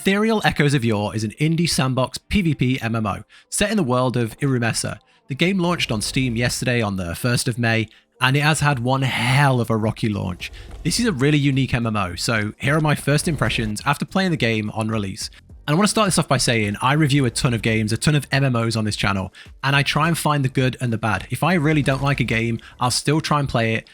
Ethyrial Echoes of Yore is an indie sandbox PvP MMO set in the world of Irumesa. The game launched on Steam yesterday on the 1st of May, and it has had one hell of a rocky launch. This is a really unique MMO, so here are my first impressions after playing the game on release. And I want to start this off by saying I review a ton of games, a ton of MMOs on this channel, and I try and find the good and the bad. If I really don't like a game, I'll still try and play it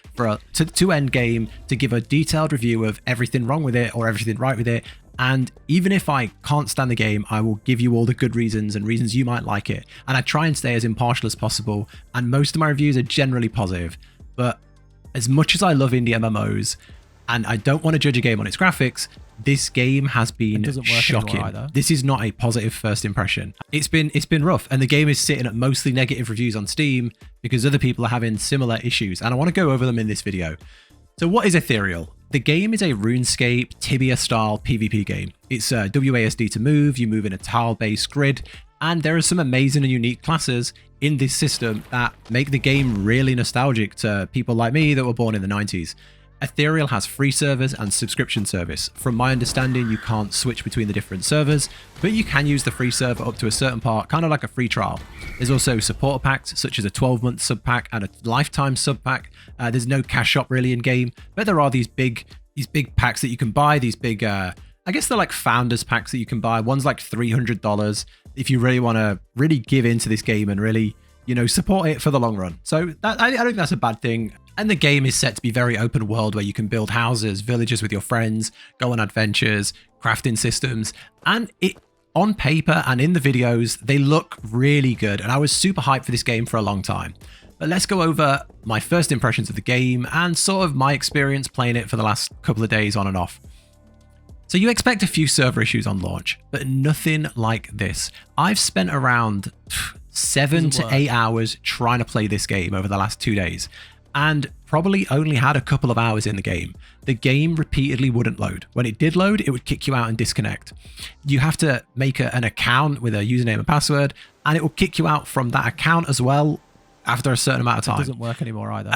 to end game to give a detailed review of everything wrong with it or everything right with it. And even if I can't stand the game, I will give you all the good reasons and reasons you might like it. And I try and stay as impartial as possible. And most of my reviews are generally positive. But as much as I love indie MMOs, and I don't want to judge a game on its graphics, this game has been shocking. This is not a positive first impression. It's been rough, and the game is sitting at mostly negative reviews on Steam because other people are having similar issues, and I want to go over them in this video. So what is Ethyrial? The game is a RuneScape Tibia style PvP game. It's WASD to move, you move in a tile-based grid, and there are some amazing and unique classes in this system that make the game really nostalgic to people like me that were born in the 90s. Ethyrial has free servers and subscription service. From my understanding, you can't switch between the different servers, but you can use the free server up to a certain part, kind of like a free trial. There's also supporter packs, such as a 12-month sub pack and a lifetime sub pack. There's no cash shop really in game, but there are these big packs that you can buy. These big, I guess they're like founders packs that you can buy. One's like $300 if you really want to give into this game and really, support it for the long run. So I don't think that's a bad thing. And the game is set to be very open world where you can build houses, villages with your friends, go on adventures, crafting systems. And it, on paper and in the videos, they look really good. And I was super hyped for this game for a long time. But let's go over my first impressions of the game and sort of my experience playing it for the last couple of days on and off. So you expect a few server issues on launch, but nothing like this. I've spent around 7 to 8 hours trying to play this game over the last 2 days, and probably only had a couple of hours in the game. The game repeatedly wouldn't load. When it did load, it would kick you out and disconnect. You have to make an account with a username and password, and it will kick you out from that account as well after a certain amount of time. It doesn't work anymore either.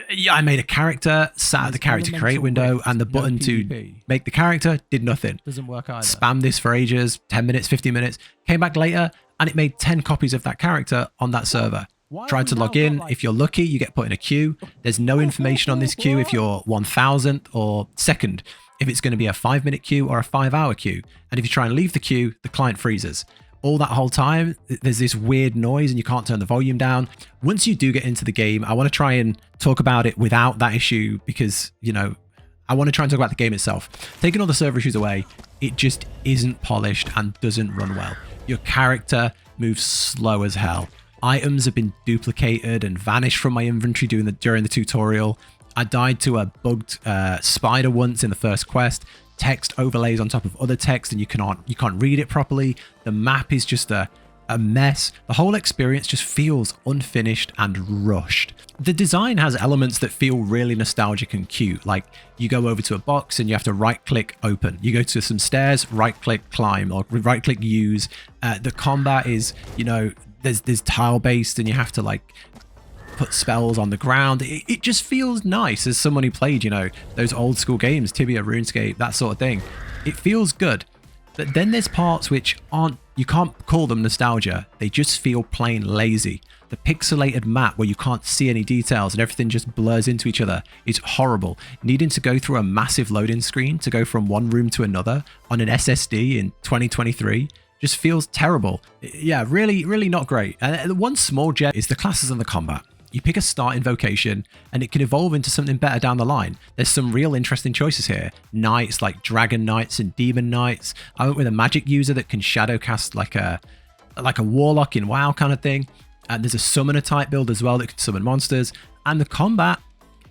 Yeah, I made a character, sat at the character create window, and the button to make the character did nothing. Doesn't work either. Spammed this for ages, 10 minutes, 15 minutes, came back later, and it made 10 copies of that character on that server. Tried to log in. If you're lucky, you get put in a queue. There's no information on this queue if you're 1000th or second, if it's going to be a 5-minute queue or a 5-hour queue. And if you try and leave the queue, the client freezes. All that whole time, there's this weird noise and you can't turn the volume down. Once you do get into the game, I want to try and talk about it without that issue because, I want to try and talk about the game itself. Taking all the server issues away, it just isn't polished and doesn't run well. Your character moves slow as hell. Items have been duplicated and vanished from my inventory during the tutorial. I died to a bugged spider once in the first quest. Text overlays on top of other text and you can't read it properly. The map is just a mess. The whole experience just feels unfinished and rushed. The design has elements that feel really nostalgic and cute. Like you go over to a box and you have to right click open. You go to some stairs, right click climb, or right click use. The combat is, there's tile based and you have to like put spells on the ground. It just feels nice as someone who played, those old school games, Tibia, RuneScape, that sort of thing. It feels good. But then there's parts which you can't call them nostalgia. They just feel plain lazy. The pixelated map where you can't see any details and everything just blurs into each other is horrible. Needing to go through a massive loading screen to go from one room to another on an SSD in 2023 just feels terrible. Yeah, really, really not great. And one small gem is the classes and the combat. You pick a starting vocation and it can evolve into something better down the line. There's some real interesting choices here. Knights like Dragon Knights and Demon Knights. I went with a magic user that can shadow cast like a warlock in WoW kind of thing. And there's a summoner type build as well that can summon monsters. And the combat,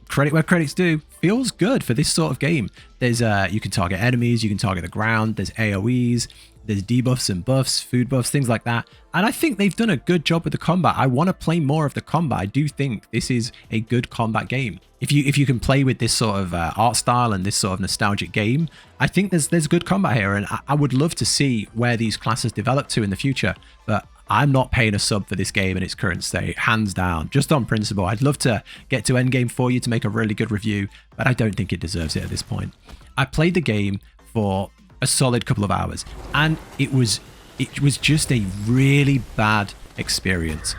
credit where credit's due, feels good for this sort of game. There's you can target enemies, you can target the ground, there's AoEs, there's debuffs and buffs, food buffs, things like that. And I think they've done a good job with the combat. I want to play more of the combat. I do think this is a good combat game. If you can play with this sort of art style and this sort of nostalgic game, I think there's good combat here. And I would love to see where these classes develop to in the future. But I'm not paying a sub for this game in its current state, hands down, just on principle. I'd love to get to endgame for you to make a really good review, but I don't think it deserves it at this point. I played the game for a solid couple of hours. And it was just a really bad experience.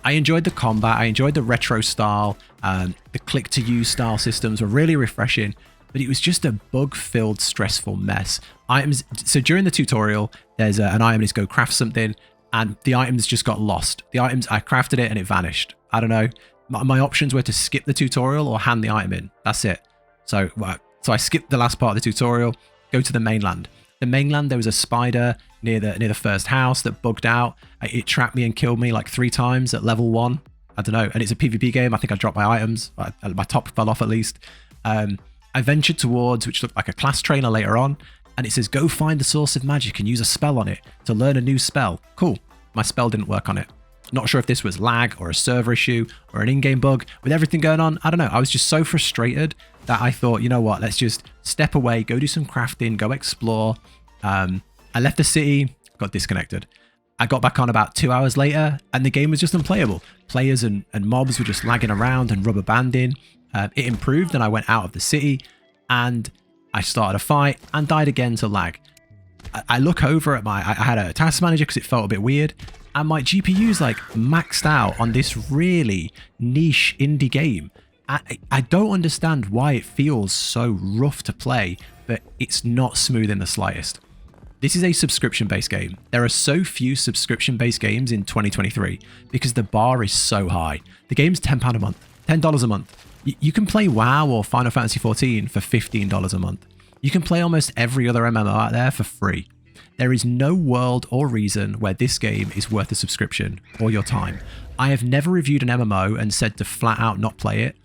I enjoyed the combat, I enjoyed the retro style, the click to use style systems were really refreshing, but it was just a bug-filled, stressful mess. Items. So during the tutorial, there's an item is go craft something, and the items just got lost. The items, I crafted it and it vanished. I don't know. My options were to skip the tutorial or hand the item in. That's it. So I skipped the last part of the tutorial, go to the mainland. The mainland, there was a spider near the first house that bugged out. It trapped me and killed me like 3 times at level 1. I don't know. And it's a PvP game. I think I dropped my items. My top fell off at least. I ventured towards, which looked like a class trainer later on, and it says, go find the source of magic and use a spell on it to learn a new spell. Cool. My spell didn't work on it. Not sure if this was lag or a server issue or an in-game bug. With everything going on, I don't know. I was just so frustrated that I thought, you know what, let's just step away, go do some crafting, go explore. I left the city, got disconnected. I got back on about 2 hours later and the game was just unplayable. Players and mobs were just lagging around and rubber banding. It improved and I went out of the city and I started a fight and died again to lag. I look over at I had a task manager because it felt a bit weird, and my GPU's like maxed out on this really niche indie game. I don't understand why it feels so rough to play, but it's not smooth in the slightest. This is a subscription-based game. There are so few subscription-based games in 2023 because the bar is so high. The game's £10 a month, $10 a month. You can play WoW or Final Fantasy XIV for $15 a month. You can play almost every other MMO out there for free. There is no world or reason where this game is worth a subscription or your time. I have never reviewed an MMO and said to flat out not play it,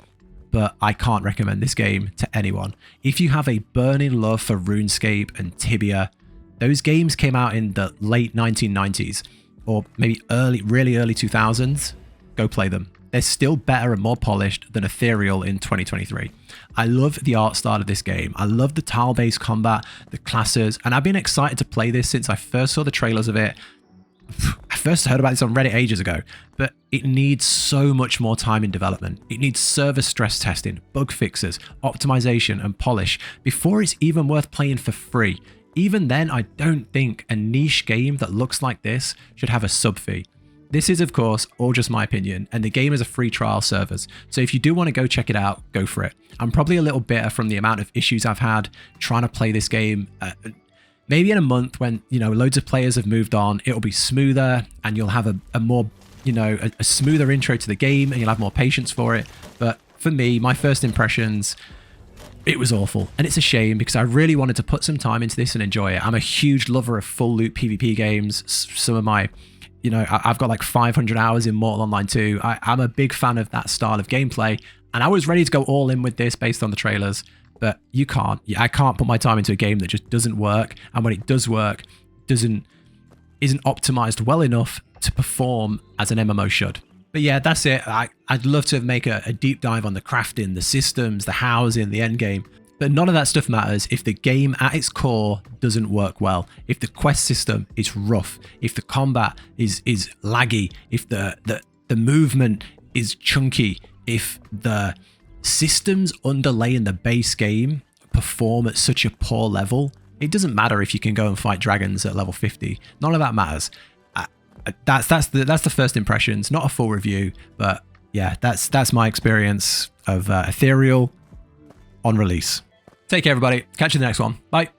but I can't recommend this game to anyone. If you have a burning love for RuneScape and Tibia, those games came out in the late 1990s or maybe really early 2000s, go play them. They're still better and more polished than Ethyrial in 2023. I love the art style of this game. I love the tile-based combat, the classes, and I've been excited to play this since I first saw the trailers of it. I first heard about this on Reddit ages ago, but it needs so much more time in development. It needs server stress testing, bug fixes, optimization, and polish before it's even worth playing for free. Even then, I don't think a niche game that looks like this should have a sub fee. This is, of course, all just my opinion, and the game is a free trial servers, so if you do want to go check it out, go for it. I'm probably a little bitter from the amount of issues I've had trying to play this game. Maybe in a month when, loads of players have moved on, it'll be smoother, and you'll have a more, a smoother intro to the game, and you'll have more patience for it. But for me, my first impressions, it was awful, and it's a shame because I really wanted to put some time into this and enjoy it. I'm a huge lover of full loop PvP games. Some of my... I've got like 500 hours in Mortal Online 2. I'm a big fan of that style of gameplay, and I was ready to go all in with this based on the trailers, but you can't. I can't put my time into a game that just doesn't work, and when it does work, isn't optimized well enough to perform as an MMO should. But yeah, that's it. I'd love to make a deep dive on the crafting, the systems, the housing, the end game. But none of that stuff matters if the game at its core doesn't work well, if the quest system is rough, if the combat is laggy, if the movement is chunky, if the systems underlaying the base game perform at such a poor level. It doesn't matter if you can go and fight dragons at level 50. None of that matters. That's the first impressions, not a full review, but yeah, that's my experience of Ethyrial on release. Take care, everybody. Catch you in the next one. Bye.